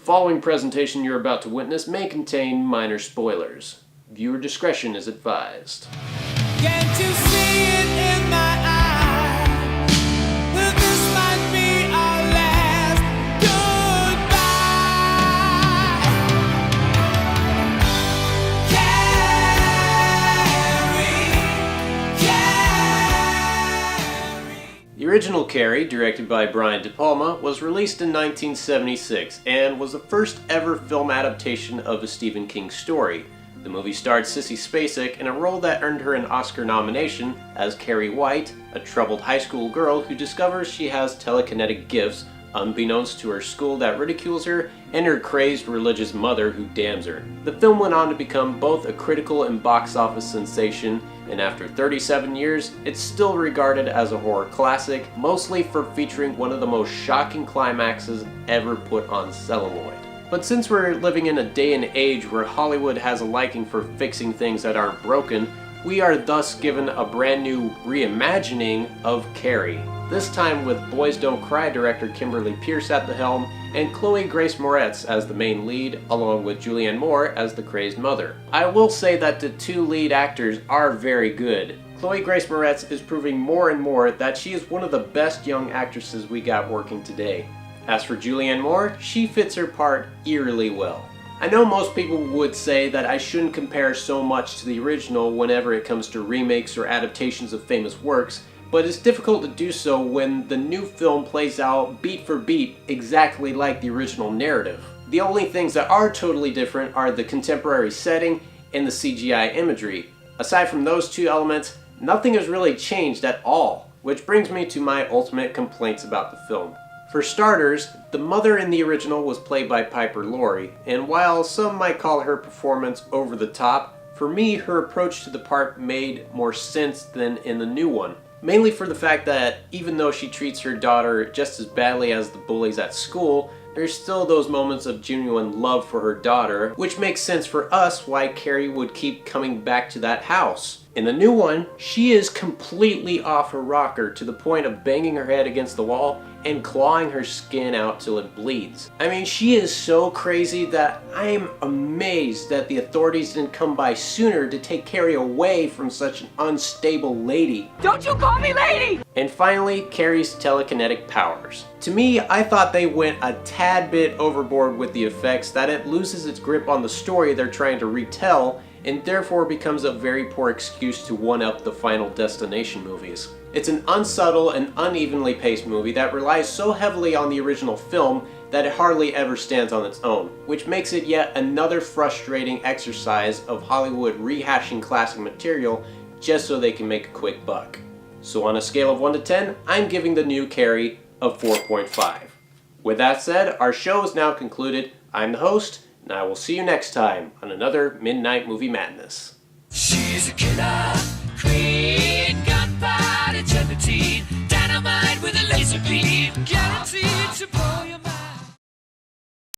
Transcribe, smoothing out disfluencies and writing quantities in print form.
following presentation you're about to witness may contain minor spoilers. Viewer discretion is advised. Can't you see it in my eyes that this might be our last goodbye? Carrie. The original Carrie, directed by Brian De Palma, was released in 1976 and was the first ever film adaptation of a Stephen King story. The movie starred Sissy Spacek in a role that earned her an Oscar nomination as Carrie White, a troubled high school girl who discovers she has telekinetic gifts unbeknownst to her school that ridicules her and her crazed religious mother who damns her. The film went on to become both a critical and box office sensation, and after 37 years, it's still regarded as a horror classic, mostly for featuring one of the most shocking climaxes ever put on celluloid. But since we're living in a day and age where Hollywood has a liking for fixing things that aren't broken, we are thus given a brand new reimagining of Carrie. This time with Boys Don't Cry director Kimberly Peirce at the helm and Chloe Grace Moretz as the main lead, along with Julianne Moore as the crazed mother. I will say that the two lead actors are very good. Chloe Grace Moretz is proving more and more that she is one of the best young actresses we got working today. As for Julianne Moore, she fits her part eerily well. I know most people would say that I shouldn't compare so much to the original whenever it comes to remakes or adaptations of famous works, but it's difficult to do so when the new film plays out beat for beat exactly like the original narrative. The only things that are totally different are the contemporary setting and the CGI imagery. Aside from those two elements, nothing has really changed at all, which brings me to my ultimate complaints about the film. For starters, the mother in the original was played by Piper Laurie, and while some might call her performance over the top, for me her approach to the part made more sense than in the new one. Mainly for the fact that even though she treats her daughter just as badly as the bullies at school, there's still those moments of genuine love for her daughter, which makes sense for us why Carrie would keep coming back to that house. In the new one, she is completely off her rocker to the point of banging her head against the wall and clawing her skin out till it bleeds. I mean, she is so crazy that I am amazed that the authorities didn't come by sooner to take Carrie away from such an unstable lady. Don't you call me lady! And finally, Carrie's telekinetic powers. To me, I thought they went a tad bit overboard with the effects, that it loses its grip on the story they're trying to retell, and therefore becomes a very poor excuse to one-up the Final Destination movies. It's an unsubtle and unevenly paced movie that relies so heavily on the original film that it hardly ever stands on its own, which makes it yet another frustrating exercise of Hollywood rehashing classic material just so they can make a quick buck. So on a scale of 1 to 10, I'm giving the new Carrie a 4.5. With that said, our show is now concluded. I'm the host, and I will see you next time on another Midnight Movie Madness. She's a killer queen.